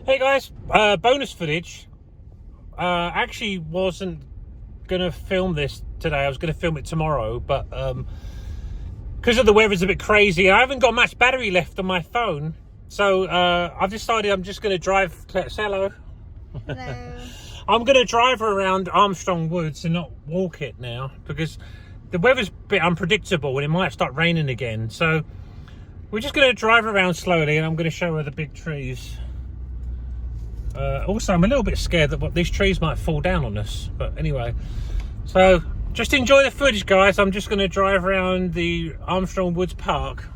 Hey guys, bonus footage. Actually wasn't gonna film this today. I was gonna film it tomorrow, but because of the weather's a bit crazy, I haven't got much battery left on my phone. So I've decided I'm just gonna drive. Say hello. Hello. I'm gonna drive around Armstrong Woods and not walk it now because the weather's a bit unpredictable and it might start raining again. So we're just gonna drive around slowly, and I'm gonna show her the big trees. Also, I'm a little bit scared that these trees might fall down on us. But anyway, so just enjoy the footage, guys. I'm just going to drive around the Armstrong Woods Park.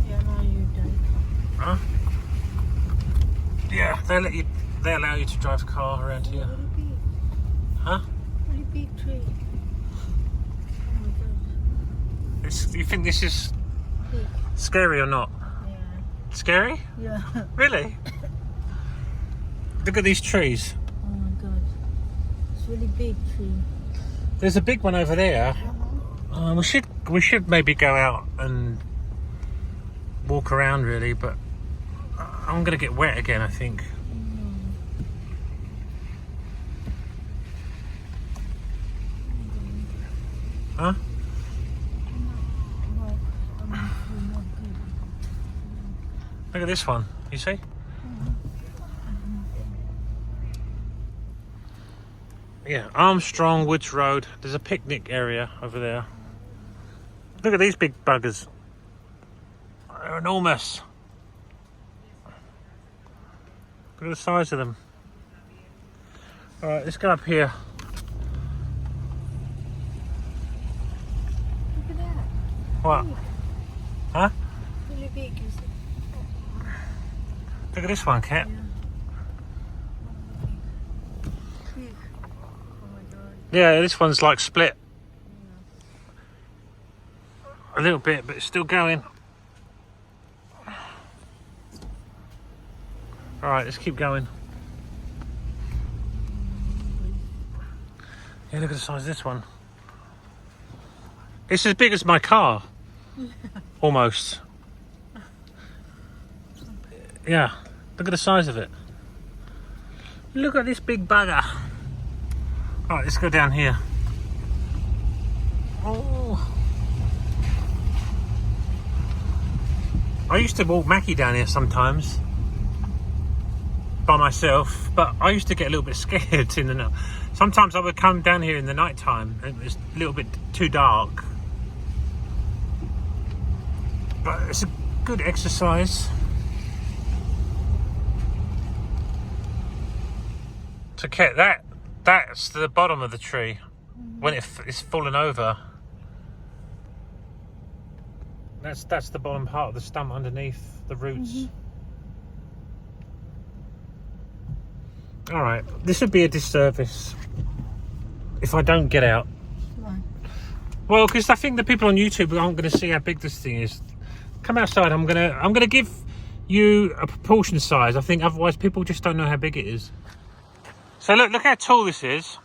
Yeah, no, you don't. Huh? Yeah, they allow you to drive a car around here. Really big. Huh? Really big tree. Oh my god. You think this is Big. scary or not? Yeah. Scary? Yeah. Really? Look at these trees. Oh my god. It's really big tree. There's a big one over there. We should maybe go out and walk around, really, but I'm gonna get wet again, I think. Huh? Look at this one. You see? Yeah, Armstrong Woods Road. There's a picnic area over there. Look at these big buggers. They're enormous. Look at the size of them. Alright, let's go up here. Look at that. What? Huh? Really big, is it? Look at this one, Kat. Yeah. Big. Oh my god. Yeah, this one's like split. A little bit, but it's still going. Alright, let's keep going. Yeah, look at the size of this one. It's as big as my car. Almost. Yeah, look at the size of it. Look at this big bugger. Alright, let's go down here. Oh. I used to walk Mackie down here sometimes. By myself, but I used to get a little bit scared in the night. Sometimes I would come down here in the night time and it was a little bit too dark. But it's a good exercise. So Kat, that's the bottom of the tree when it's fallen over. That's the bottom part of the stump underneath the roots. Alright, this would be a disservice if I don't get out. Why? Well, because I think the people on YouTube aren't going to see how big this thing is. Come outside. I'm gonna give you a proportion size. I think otherwise people just don't know how big it is. So look how tall this is.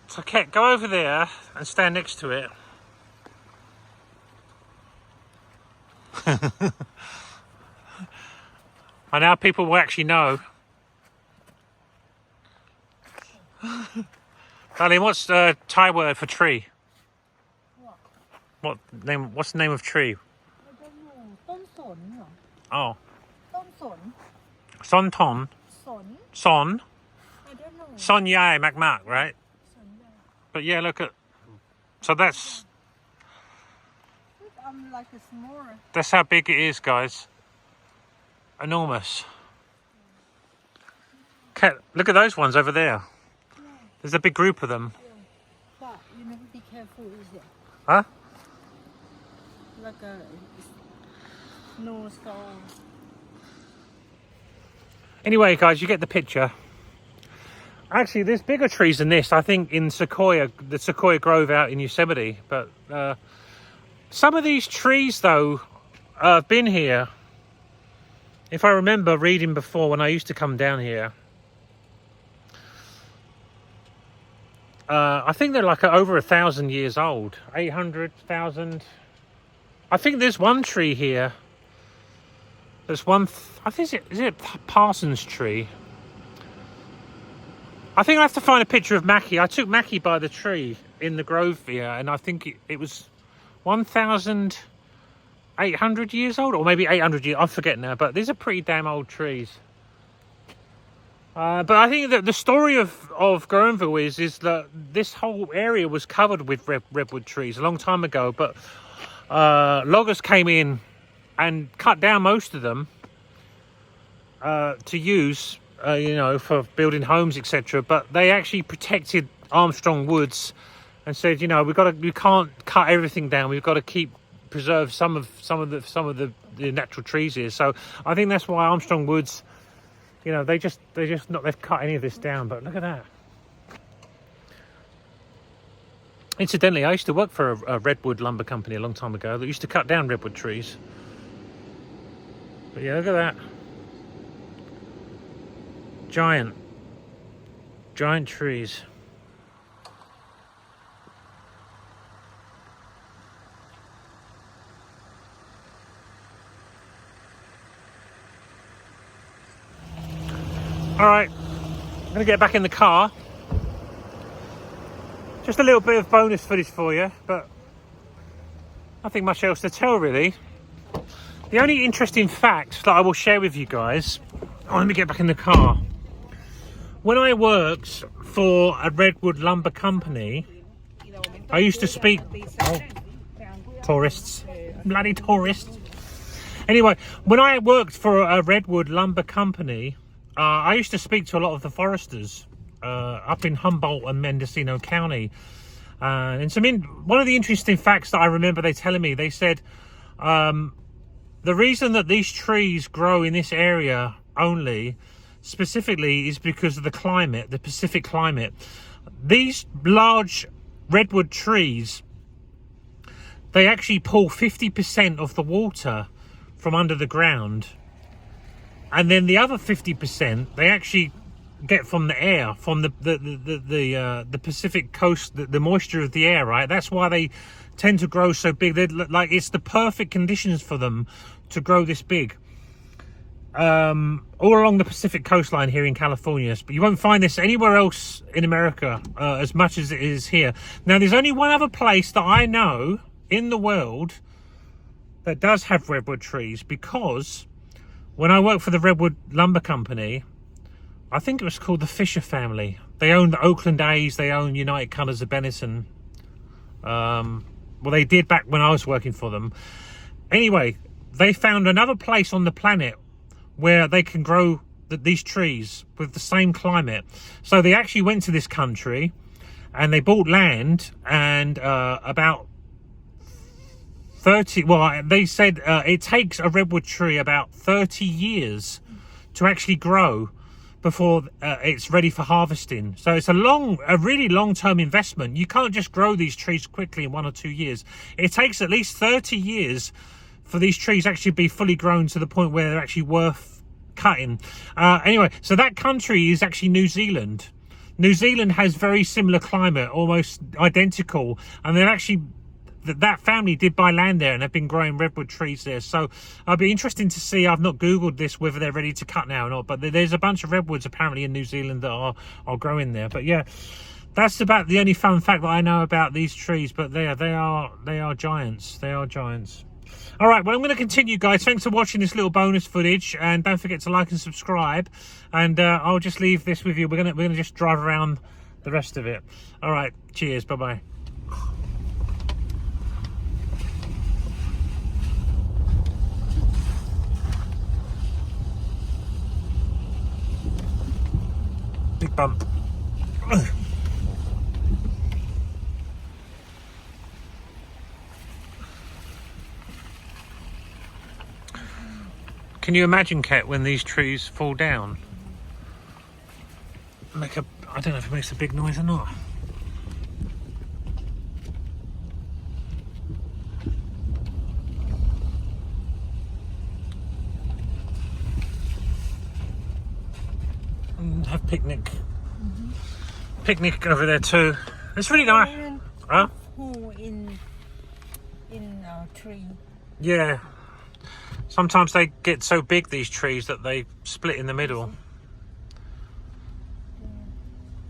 So Kat, go over there and stand next to it. And now people will actually know. Darling, what's the Thai word for tree? What? What's the name of tree? I don't know. ต้นสนเหรอ Oh. ต้นสน Son ton. สน Son. I don't know. Son yai mak mak, right? สนใหญ่ But yeah, look at. So that's Look, I'm like a smaller. how big it is, guys. Enormous. Kat, look at those ones over there. Yeah, There's a big group of them. yeah. But you never be careful, is it? Huh? Like a snowstorm. Anyway, guys, you get the picture. Actually, there's bigger trees than this, I think, in the Sequoia Grove out in Yosemite. But some of these trees, though, have been here. If I remember reading before when I used to come down here, I think they're like over 1,000 years old. 800,000. I think there's one tree here. There's one. I think is it Parsons tree. I think I have to find a picture of Mackie. I took Mackie by the tree in the grove here, and I think it was 1,800 years old, or maybe 800 years. I forget now, but these are pretty damn old trees. But I think that the story of Guerneville is that this whole area was covered with redwood trees a long time ago, but loggers came in and cut down most of them to use, you know, for building homes, etc. But they actually protected Armstrong Woods and said, you know, we can't cut everything down. We've got to preserve some of the natural trees here. So I think that's why Armstrong Woods, you know, they've cut any of this down. But look at that. Incidentally, I used to work for a redwood lumber company a long time ago that used to cut down redwood trees. But yeah, look at that. Giant trees. All right, I'm gonna get back in the car. Just a little bit of bonus footage for you, but nothing much else to tell really. The only interesting fact that I will share with you guys, let me get back in the car. When I worked for a redwood lumber company, I used to speak, tourists, bloody tourists. Anyway, when I worked for a redwood lumber company, I used to speak to a lot of the foresters up in Humboldt and Mendocino County. And one of the interesting facts that I remember they telling me, they said, the reason that these trees grow in this area only, specifically, is because of the climate, the Pacific climate. These large redwood trees, they actually pull 50% of the water from under the ground. And then the other 50% they actually get from the air, from the Pacific coast, the moisture of the air, right? That's why they tend to grow so big. Like, it's the perfect conditions for them to grow this big. All along the Pacific coastline here in California, but you won't find this anywhere else in America as much as it is here. Now, there's only one other place that I know in the world that does have redwood trees, because when I worked for the redwood lumber company, I think it was called the Fisher family. They own the Oakland A's, they own United Colors of Benetton. Well, they did back when I was working for them. Anyway, they found another place on the planet where they can grow these trees with the same climate. So they actually went to this country and they bought land, and about 30, well, they said it takes a redwood tree about 30 years to actually grow before it's ready for harvesting. So it's a really long-term investment. You can't just grow these trees quickly in 1 or 2 years. It takes at least 30 years for these trees actually be fully grown to the point where they're actually worth cutting. Anyway, so that country is actually New Zealand. New Zealand has very similar climate, almost identical, and they're actually, that family did buy land there and have been growing redwood trees there. So it'll be interesting to see. I've not Googled this, whether they're ready to cut now or not, but there's a bunch of redwoods apparently in New Zealand that are growing there. But yeah, that's about the only fun fact that I know about these trees. But they are giants. They are giants. All right, well, I'm going to continue, guys. Thanks for watching this little bonus footage, and don't forget to like and subscribe. And I'll just leave this with you. We're gonna just drive around the rest of it. All right, cheers. Bye bye. Big bump. Can you imagine, Kat, when these trees fall down? I don't know if it makes a big noise or not. Have picnic. Picnic over there too. It's really nice. Huh? Hole in tree. Yeah. Sometimes they get so big, these trees, that they split in the middle.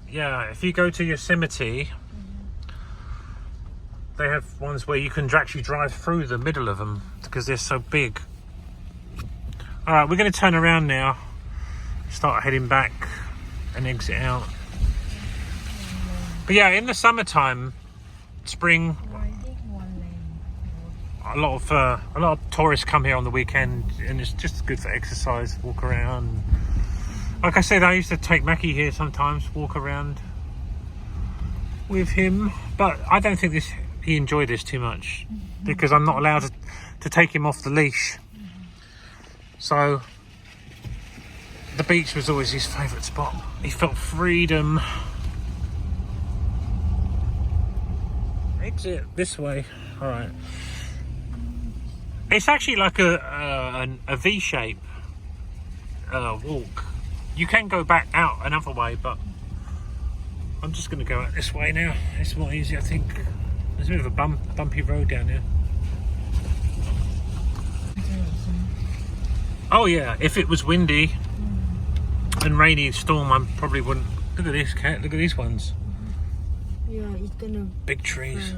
Yeah, if you go to Yosemite, they have ones where you can actually drive through the middle of them because they're so big. All right, we're going to turn around now, start heading back and exit out. But yeah, in the summertime, spring, a lot of tourists come here on the weekend, and it's just good for exercise, walk around. Like I said, I used to take Mackie here sometimes, walk around with him, but I don't think he enjoyed this too much because I'm not allowed to take him off the leash. So the beach was always his favourite spot. He felt freedom. Exit this way. All right. It's actually like a V shape walk. You can go back out another way, but I'm just going to go out this way now. It's more easy, I think. There's a bit of a bumpy road down here. Oh yeah, if it was windy and rainy storm, I probably wouldn't. Look at this cat. Look at these ones. Yeah, it's gonna. Big trees.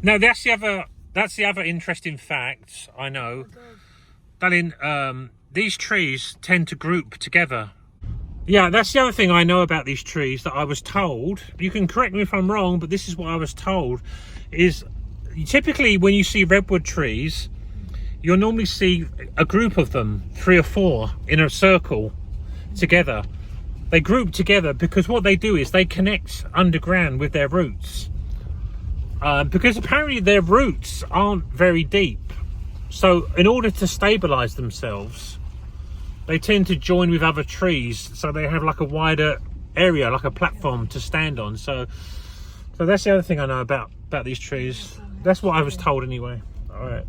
No, that's the other interesting fact I know. Darling, these trees tend to group together. Yeah, that's the other thing I know about these trees that I was told. You can correct me if I'm wrong, but this is what I was told. Is typically when you see redwood trees, you'll normally see a group of them, 3 or 4, in a circle together. They group together because what they do is they connect underground with their roots. Because apparently their roots aren't very deep. So in order to stabilize themselves, they tend to join with other trees, so they have like a wider area, like a platform to stand on. So that's the other thing I know about these trees. That's what I was told anyway. All right.